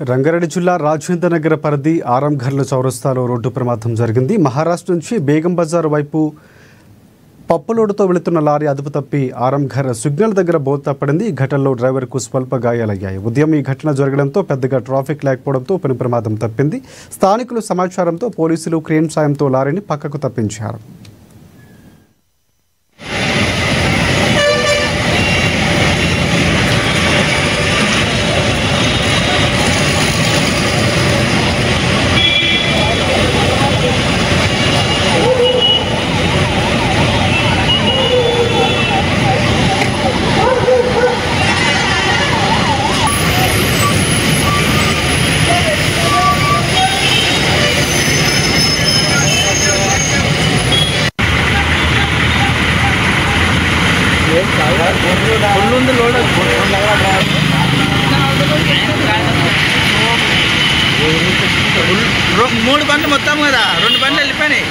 రంగారెడ్డి జిల్లా రాజేంద్ర నగర్ పరిధి ఆరంఘర్ల చౌరస్తాలో రోడ్డు ప్రమాదం జరిగింది. మహారాష్ట్ర నుంచి బేగం బజార్ వైపు పప్పులోడుతో వెళుతున్న లారీ అదుపు తప్పి ఆరంఘర్ సిగ్నల్ దగ్గర బోల్తా పడింది. ఈ ఘటనలో డ్రైవర్కు స్వల్ప గాయాలయ్యాయి. ఉదయం ఈ ఘటన జరగడంతో పెద్దగా ట్రాఫిక్ లేకపోవడంతో పని ప్రమాదం తప్పింది. స్థానికులు సమాచారంతో పోలీసులు క్రేన్ సాయంతో లారీని పక్కకు తప్పించారు. మూడు బండ్లు మొత్తం కదా, 2 బండ్లు వెళ్ళిపోయినాయి.